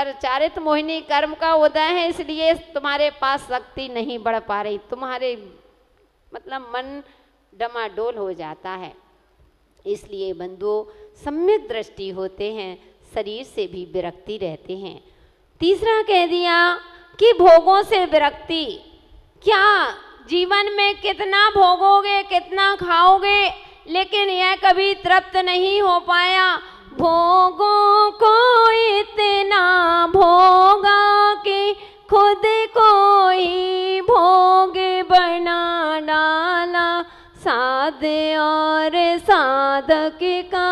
पर चारित्र मोहिनी कर्म का उदय है, इसलिए तुम्हारे पास शक्ति नहीं बढ़ पा रही, तुम्हारे मतलब मन डमाडोल हो जाता है। इसलिए बंधुओं सम्यक दृष्टि होते हैं, शरीर से भी विरक्ति रहते हैं। तीसरा कह दिया कि भोगों से विरक्ति। क्या जीवन में कितना भोगोगे, कितना खाओगे, लेकिन यह कभी तृप्त नहीं हो पाया। भोगों को इतना भोगा कि खुद को ही भोग बना डाला, साध और साधक का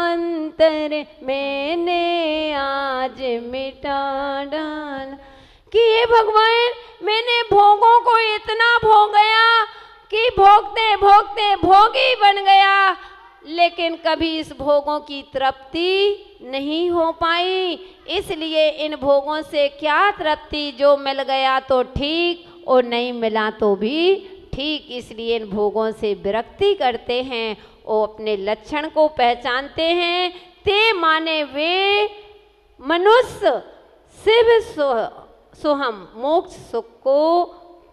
अंतर मैंने आज मिटा डाला। कि ये भगवान मैंने भोगों को इतना भोग गया कि भोगते भोगते भोगी बन गया, लेकिन कभी इस भोगों की तृप्ति नहीं हो पाई। इसलिए इन भोगों से क्या तृप्ति, जो मिल गया तो ठीक और नहीं मिला तो भी ठीक। इसलिए इन भोगों से विरक्ति करते हैं और अपने लक्षण को पहचानते हैं। ते माने वे मनुष्य शिव सुहम मोक्ष सुख को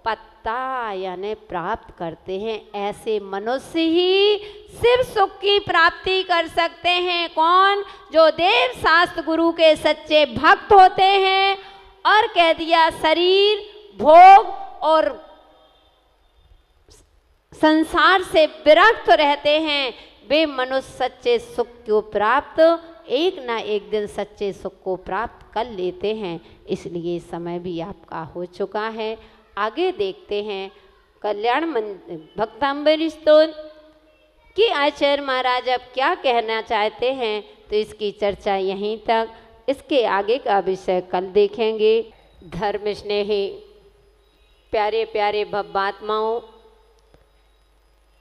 पत्ता यानी प्राप्त करते हैं। ऐसे मनुष्य ही शिव सुख की प्राप्ति कर सकते हैं। कौन? जो देव शास्त्र गुरु के सच्चे भक्त होते हैं। और कह दिया शरीर भोग और संसार से विरक्त रहते हैं, वे मनुष्य सच्चे सुख को प्राप्त एक ना एक दिन सच्चे सुख को प्राप्त कर लेते हैं। इसलिए समय भी आपका हो चुका है। आगे देखते हैं कल्याण भक्तांबर स्तोत्र कि आचार्य महाराज अब क्या कहना चाहते हैं। तो इसकी चर्चा यहीं तक, इसके आगे का विषय कल देखेंगे। धर्म स्नेही प्यारे प्यारे भव्यात्माओं,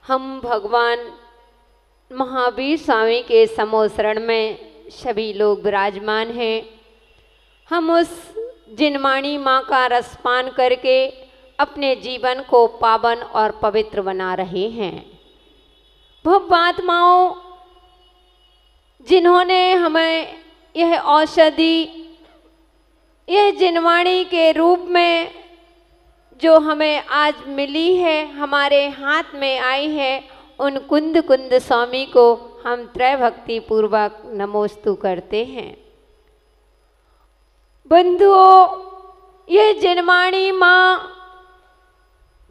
हम भगवान महावीर स्वामी के समोसरण में सभी लोग विराजमान हैं। हम उस जिनवाणी माँ का रसपान करके अपने जीवन को पावन और पवित्र बना रहे हैं। भव्यात्माओं, जिन्होंने हमें यह औषधि, यह जिनवाणी के रूप में जो हमें आज मिली है, हमारे हाथ में आई है, उन कुंद कुंद स्वामी को हम त्रय भक्ति पूर्वक नमोस्तु करते हैं। बंधुओं, यह जिनवाणी माँ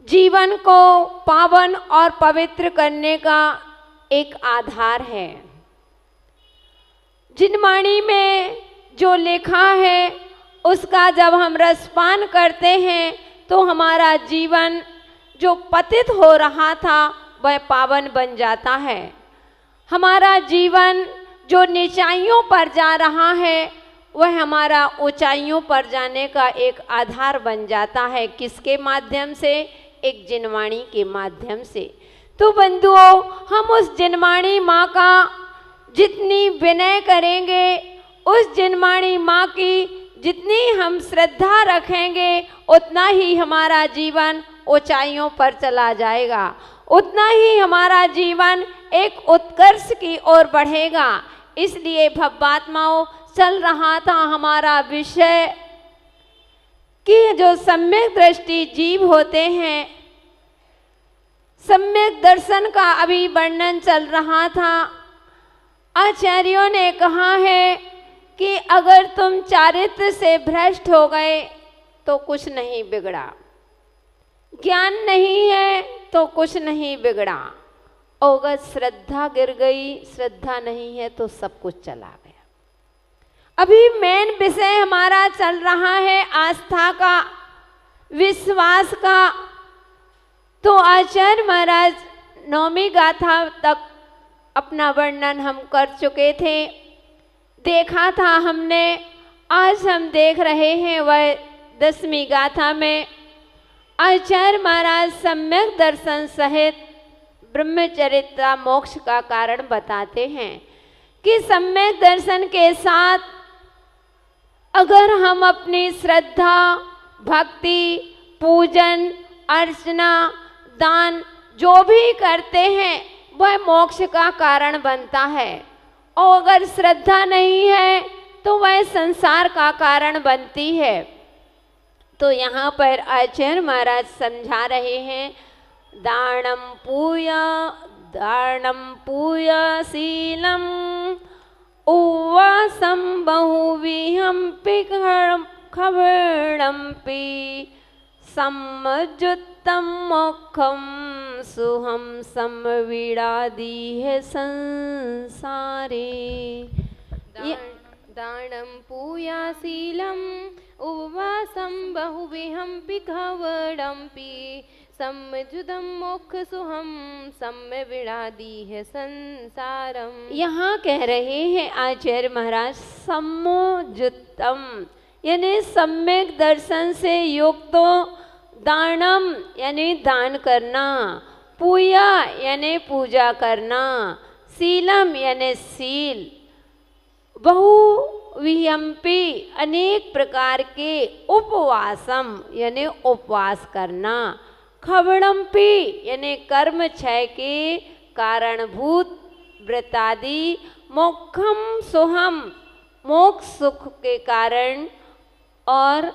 जीवन को पावन और पवित्र करने का एक आधार है। जिनवाणी में जो लिखा है उसका जब हम रसपान करते हैं तो हमारा जीवन जो पतित हो रहा था वह पावन बन जाता है। हमारा जीवन जो नीचाइयों पर जा रहा है वह हमारा ऊंचाइयों पर जाने का एक आधार बन जाता है। किसके माध्यम से? एक जिनवाणी के माध्यम से। तो बंधुओं, हम उस जिनवाणी माँ का जितनी विनय करेंगे, उस जिनवाणी माँ की जितनी हम श्रद्धा रखेंगे, उतना ही हमारा जीवन ऊंचाइयों पर चला जाएगा, उतना ही हमारा जीवन एक उत्कर्ष की ओर बढ़ेगा। इसलिए भव्यात्माओं, चल रहा था हमारा विषय कि जो सम्यक दृष्टि जीव होते हैं, सम्यक दर्शन का अभी वर्णन चल रहा था। आचार्यों ने कहा है कि अगर तुम चारित्र से भ्रष्ट हो गए तो कुछ नहीं बिगड़ा, ज्ञान नहीं है तो कुछ नहीं बिगड़ा, और अगर श्रद्धा गिर गई, श्रद्धा नहीं है तो सब कुछ चला गया। अभी मेन विषय हमारा चल रहा है आस्था का, विश्वास का। तो आचार्य महाराज नौमी गाथा तक अपना वर्णन हम कर चुके थे, देखा था हमने। आज हम देख रहे हैं वह 10वीं गाथा में आचार्य महाराज सम्यक दर्शन सहित ब्रह्मचर्या मोक्ष का कारण बताते हैं कि सम्यक दर्शन के साथ अगर हम अपनी श्रद्धा, भक्ति, पूजन, अर्चना, दान जो भी करते हैं वह मोक्ष का कारण बनता है। और अगर श्रद्धा नहीं है तो वह संसार का कारण बनती है। तो यहाँ पर आचार्य महाराज समझा रहे हैं, दानम पूय शीलम उवासम बहुविहंपि खबड़म्पि सम्मजुत्तम मोक्षम सुहम संविड़ादि है संसारे। दानम पूयाशीलम उपवासम बहुविहंपि खवडम्पि सम्मजुदम मोक्ष सुहम सम्विड़ादि है संसारम। यहाँ कह रहे हैं आचार्य महाराज, सम्मोजुत्तम यानी सम्यक दर्शन से युक्त, दानम यानी दान करना, पूया यानी पूजा करना, शीलम यानी शील, बहुविहंपि अनेक प्रकार के, उपवासम यानी उपवास करना, खबड़म्पि यानी कर्म क्षय के कारणभूत व्रतादि, मोक्षम सुहम मोक्ष सुख के कारण, और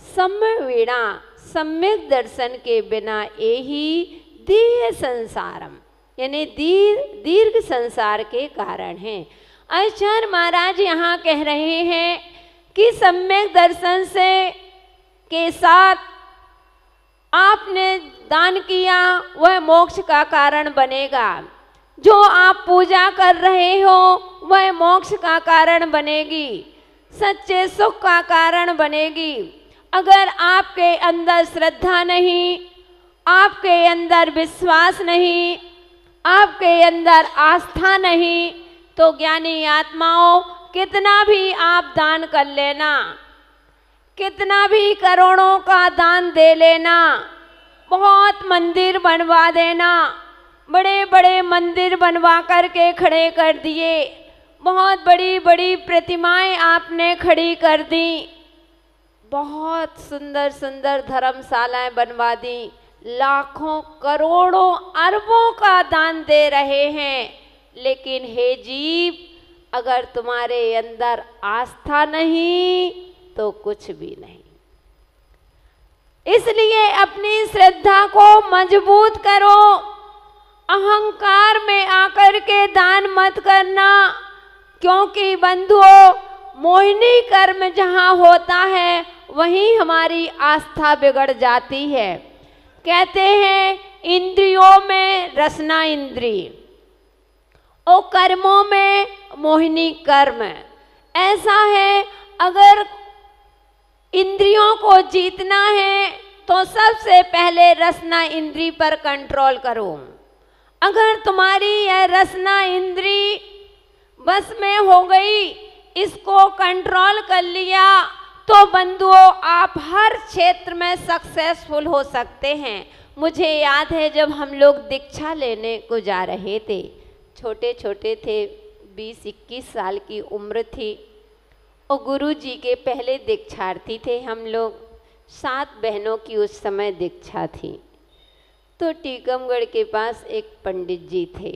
सम्यवीणा सम्यक दर्शन के बिना यही दीर्घ संसारम यानी दीर्घ संसार के कारण हैं। आचार्य महाराज यहाँ कह रहे हैं कि सम्यक दर्शन से के साथ आपने दान किया वह मोक्ष का कारण बनेगा, जो आप पूजा कर रहे हो वह मोक्ष का कारण बनेगी, सच्चे सुख का कारण बनेगी। अगर आपके अंदर श्रद्धा नहीं, आपके अंदर विश्वास नहीं, आपके अंदर आस्था नहीं, तो ज्ञानी आत्माओं कितना भी आप दान कर लेना, कितना भी करोड़ों का दान दे लेना, बहुत मंदिर बनवा देना, बड़े बड़े मंदिर बनवा करके खड़े कर दिए, बहुत बड़ी बड़ी प्रतिमाएं आपने खड़ी कर दी, बहुत सुंदर सुंदर धर्मशालाएं बनवा दी, लाखों करोड़ों अरबों का दान दे रहे हैं, लेकिन हे जीव, अगर तुम्हारे अंदर आस्था नहीं तो कुछ भी नहीं। इसलिए अपनी श्रद्धा को मजबूत करो, अहंकार में आकर के दान मत करना, क्योंकि बंधुओं मोहिनी कर्म जहाँ होता है वहीं हमारी आस्था बिगड़ जाती है। कहते हैं इंद्रियों में रसना इंद्री और कर्मों में मोहिनी कर्म। ऐसा है, अगर इंद्रियों को जीतना है तो सबसे पहले रसना इंद्री पर कंट्रोल करो। अगर तुम्हारी यह रसना इंद्री बस में हो गई, इसको कंट्रोल कर लिया, तो बंधुओं आप हर क्षेत्र में सक्सेसफुल हो सकते हैं। मुझे याद है जब हम लोग दीक्षा लेने को जा रहे थे, छोटे छोटे थे, 20-21 साल की उम्र थी, और गुरु जी के पहले दीक्षार्थी थे हम लोग। 7 बहनों की उस समय दीक्षा थी। तो टीकमगढ़ के पास एक पंडित जी थे,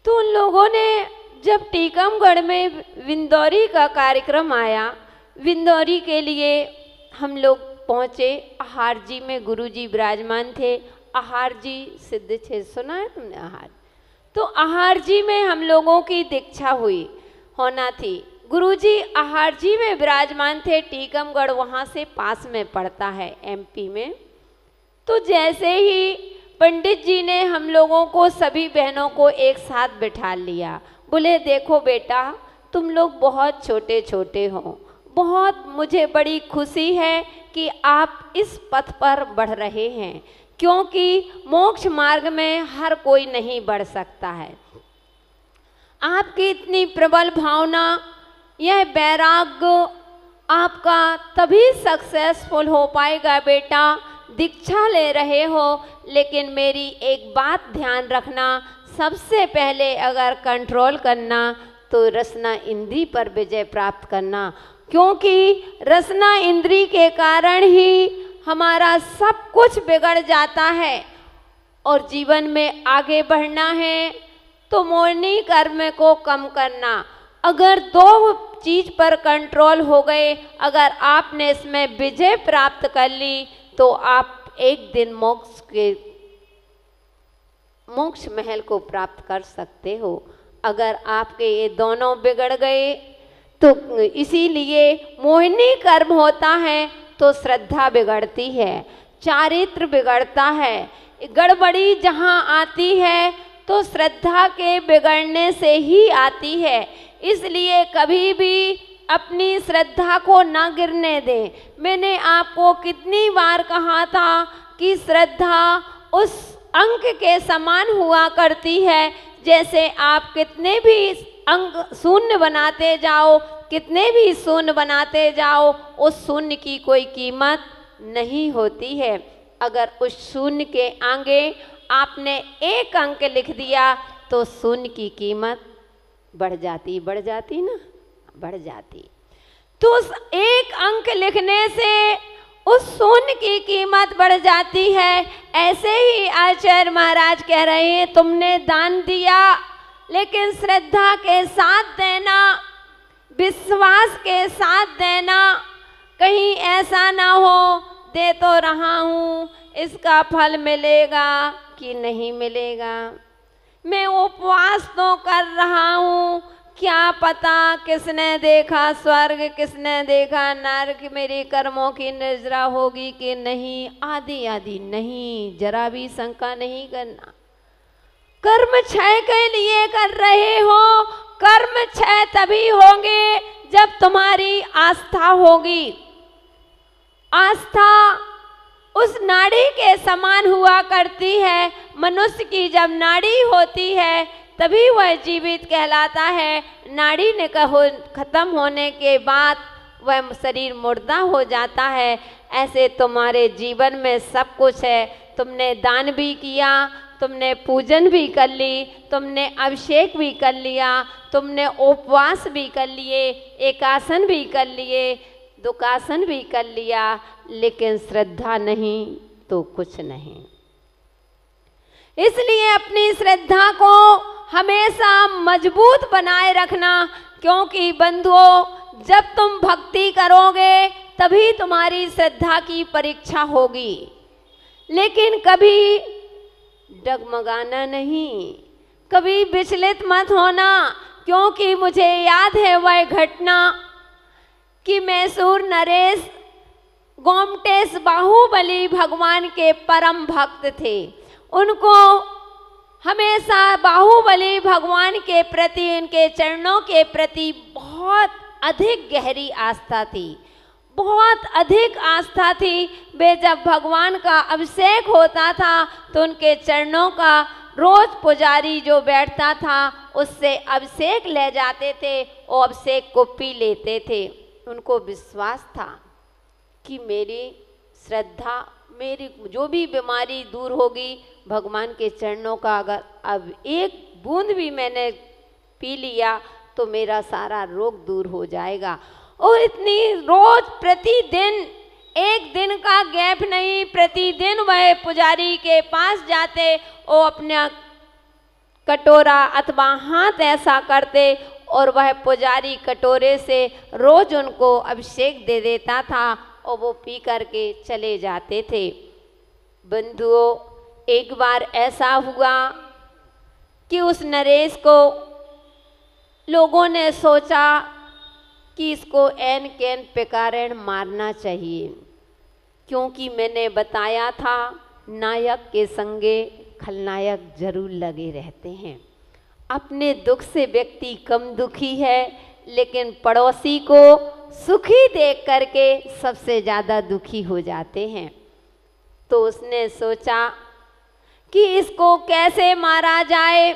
तो उन लोगों ने जब टीकमगढ़ में विंदौरी का कार्यक्रम आया, विंदौरी के लिए हम लोग पहुँचे। आहार जी में गुरु जी विराजमान थे। आहार जी सिद्ध छे, सुना है तुमने आहार? तो आहार जी में हम लोगों की दीक्षा होना थी। गुरुजी आहार जी में विराजमान थे। टीकमगढ़ वहाँ से पास में पड़ता है, एमपी में। तो जैसे ही पंडित जी ने हम लोगों को, सभी बहनों को एक साथ बिठा लिया, बोले देखो बेटा, तुम लोग बहुत छोटे छोटे हो, बहुत मुझे बड़ी खुशी है कि आप इस पथ पर बढ़ रहे हैं, क्योंकि मोक्ष मार्ग में हर कोई नहीं बढ़ सकता है। आपकी इतनी प्रबल भावना, यह वैराग्य आपका तभी सक्सेसफुल हो पाएगा बेटा। दीक्षा ले रहे हो, लेकिन मेरी एक बात ध्यान रखना, सबसे पहले अगर कंट्रोल करना तो रसना इंद्री पर विजय प्राप्त करना, क्योंकि रसना इंद्री के कारण ही हमारा सब कुछ बिगड़ जाता है। और जीवन में आगे बढ़ना है तो मोहिनी कर्म को कम करना। अगर 2 चीज पर कंट्रोल हो गए, अगर आपने इसमें विजय प्राप्त कर ली तो आप एक दिन मोक्ष महल को प्राप्त कर सकते हो। अगर आपके ये दोनों बिगड़ गए तो इसीलिए मोहिनी कर्म होता है तो श्रद्धा बिगड़ती है, चारित्र बिगड़ता है। गड़बड़ी जहाँ आती है तो श्रद्धा के बिगड़ने से ही आती है। इसलिए कभी भी अपनी श्रद्धा को ना गिरने दें। मैंने आपको कितनी बार कहा था कि श्रद्धा उस अंक के समान हुआ करती है, जैसे आप कितने भी अंक शून्य बनाते जाओ, कितने भी शून्य बनाते जाओ, उस शून्य की कोई कीमत नहीं होती है। अगर उस शून्य के आगे आपने एक अंक लिख दिया तो शून्य की कीमत बढ़ जाती ना, बढ़ जाती। तो उस एक अंक लिखने से उस शून्य की कीमत बढ़ जाती है। ऐसे ही आचार्य महाराज कह रहे हैं, तुमने दान दिया लेकिन श्रद्धा के साथ देना, विश्वास के साथ देना। कहीं ऐसा ना हो दे तो रहा हूँ, इसका फल मिलेगा कि नहीं मिलेगा। मैं उपवास तो कर रहा हूँ, क्या पता किसने देखा स्वर्ग, किसने देखा नरक, मेरे कर्मों की नजरा होगी कि नहीं, आदि आदि नहीं, जरा भी शंका नहीं करना। कर्म क्षय के लिए कर रहे हो, कर्म क्षय तभी होंगे जब तुम्हारी आस्था होगी। आस्था उस नाड़ी के समान हुआ करती है। मनुष्य की जब नाड़ी होती है तभी वह जीवित कहलाता है। नाड़ी ने खत्म होने के बाद वह शरीर मुर्दा हो जाता है। ऐसे तुम्हारे जीवन में सब कुछ है। तुमने दान भी किया, तुमने पूजन भी कर ली, तुमने अभिषेक भी कर लिया, तुमने उपवास भी कर लिए, एकासन भी कर लिए, दुकासन भी कर लिया, लेकिन श्रद्धा नहीं तो कुछ नहीं। इसलिए अपनी श्रद्धा को हमेशा मजबूत बनाए रखना, क्योंकि बंधुओं जब तुम भक्ति करोगे तभी तुम्हारी श्रद्धा की परीक्षा होगी। लेकिन कभी डगमगाना नहीं, कभी विचलित मत होना, क्योंकि मुझे याद है वह घटना कि मैसूर नरेश गोमटेश बाहुबली भगवान के परम भक्त थे। उनको हमेशा बाहुबली भगवान के प्रति, इनके चरणों के प्रति बहुत अधिक गहरी आस्था थी, बहुत अधिक आस्था थी। वे जब भगवान का अभिषेक होता था तो उनके चरणों का रोज पुजारी जो बैठता था उससे अभिषेक ले जाते थे और अभिषेक को पी लेते थे। उनको विश्वास था कि मेरी श्रद्धा, मेरी जो भी बीमारी दूर होगी, भगवान के चरणों का अगर अब एक बूंद भी मैंने पी लिया तो मेरा सारा रोग दूर हो जाएगा। और इतनी रोज प्रतिदिन, एक दिन का गैप नहीं, प्रतिदिन वह पुजारी के पास जाते और अपना कटोरा अथवा हाथ ऐसा करते और वह पुजारी कटोरे से रोज उनको अभिषेक दे देता था और वो पी करके चले जाते थे। बंधुओं, एक बार ऐसा हुआ कि उस नरेश को लोगों ने सोचा कि इसको ऐन कैन पिकारेण मारना चाहिए, क्योंकि मैंने बताया था नायक के संगे खलनायक जरूर लगे रहते हैं। अपने दुख से व्यक्ति कम दुखी है, लेकिन पड़ोसी को सुखी देख करके सबसे ज़्यादा दुखी हो जाते हैं। तो उसने सोचा कि इसको कैसे मारा जाए,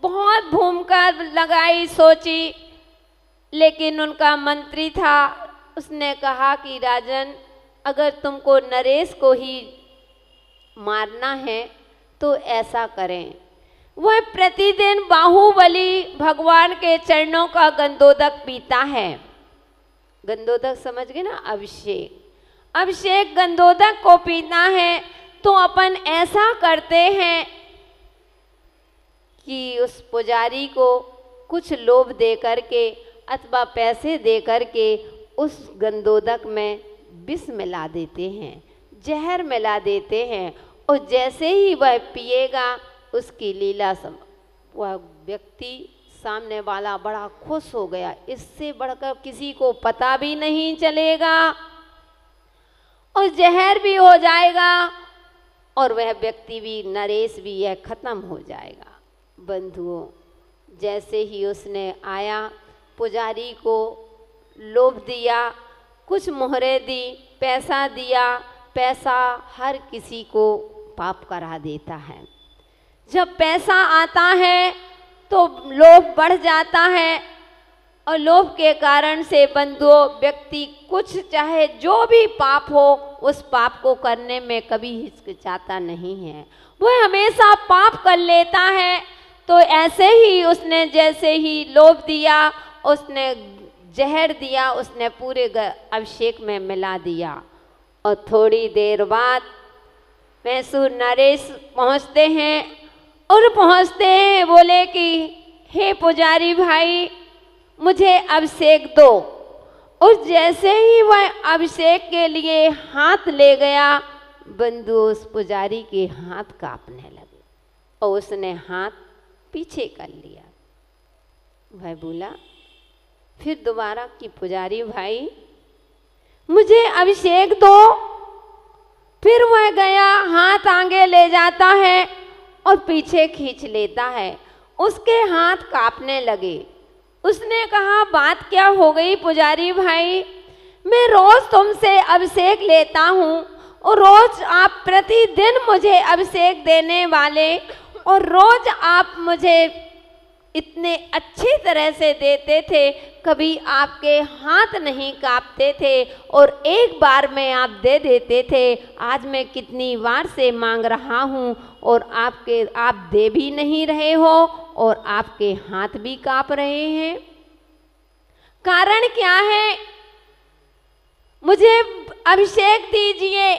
बहुत भूमिका लगाई, सोची, लेकिन उनका मंत्री था। उसने कहा कि राजन, अगर तुमको नरेश को ही मारना है तो ऐसा करें। वह प्रतिदिन बाहुबली भगवान के चरणों का गंधोदक पीता है। गंधोदक समझ गए ना, अभिषेक, अभिषेक गंधोदक को पीता है। तो अपन ऐसा करते हैं कि उस पुजारी को कुछ लोभ दे करके अथवा पैसे दे करके उस गंधोदक में विष मिला देते हैं, जहर मिला देते हैं, और जैसे ही वह पिएगा उसकी लीला वह व्यक्ति सामने वाला बड़ा खुश हो गया, इससे बढ़कर किसी को पता भी नहीं चलेगा और जहर भी हो जाएगा और वह व्यक्ति भी, नरेश भी, यह खत्म हो जाएगा। बंधुओं, जैसे ही उसने आया, पुजारी को लोभ दिया, कुछ मोहरे दी, पैसा दिया, पैसा हर किसी को पाप करा देता है। जब पैसा आता है तो लोभ बढ़ जाता है और लोभ के कारण से बंधुओं व्यक्ति कुछ चाहे जो भी पाप हो उस पाप को करने में कभी हिचकिचाता नहीं है, वह हमेशा पाप कर लेता है। तो ऐसे ही उसने जैसे ही लोभ दिया, उसने जहर दिया, उसने पूरे अभिषेक में मिला दिया और थोड़ी देर बाद मैसूर नरेश पहुँचते हैं और पहुँचते हैं बोले कि हे पुजारी भाई मुझे अभिषेक दो। और जैसे ही वह अभिषेक के लिए हाथ ले गया, बंधु उस पुजारी के हाथ कांपने लगे और उसने हाथ पीछे कर लिया। वह बोला फिर दोबारा कि पुजारी भाई मुझे अभिषेक दो। फिर वह गया, हाथ आगे ले जाता है और पीछे खींच लेता है, उसके हाथ कांपने लगे। उसने कहा बात क्या हो गई पुजारी भाई, मैं रोज तुमसे अभिषेक लेता हूँ और रोज आप प्रतिदिन मुझे अभिषेक देने वाले और रोज आप मुझे इतने अच्छी तरह से देते थे, कभी आपके हाथ नहीं कांपते थे और एक बार में आप दे देते थे। आज मैं कितनी बार से मांग रहा हूँ और आप दे भी नहीं रहे हो और आपके हाथ भी कांप रहे हैं, कारण क्या है? मुझे अभिषेक दीजिए।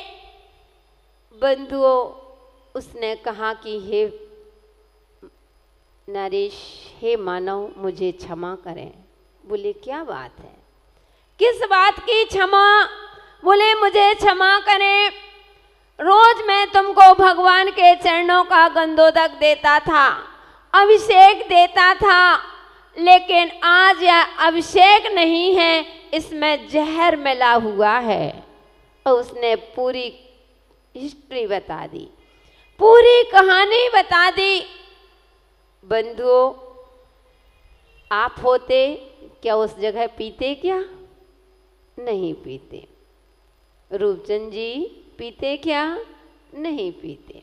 बंधुओं, उसने कहा कि हे नरेश, हे मानव, मुझे क्षमा करें। बोले क्या बात है, किस बात की क्षमा? बोले मुझे क्षमा करें, रोज मैं तुमको भगवान के चरणों का गंधोदक देता था, अभिषेक देता था, लेकिन आज यह अभिषेक नहीं है, इसमें जहर मिला हुआ है। और उसने पूरी हिस्ट्री बता दी, पूरी कहानी बता दी। बंधुओं, आप होते क्या उस जगह पीते? क्या नहीं पीते। रूपचंद जी पीते क्या? नहीं पीते।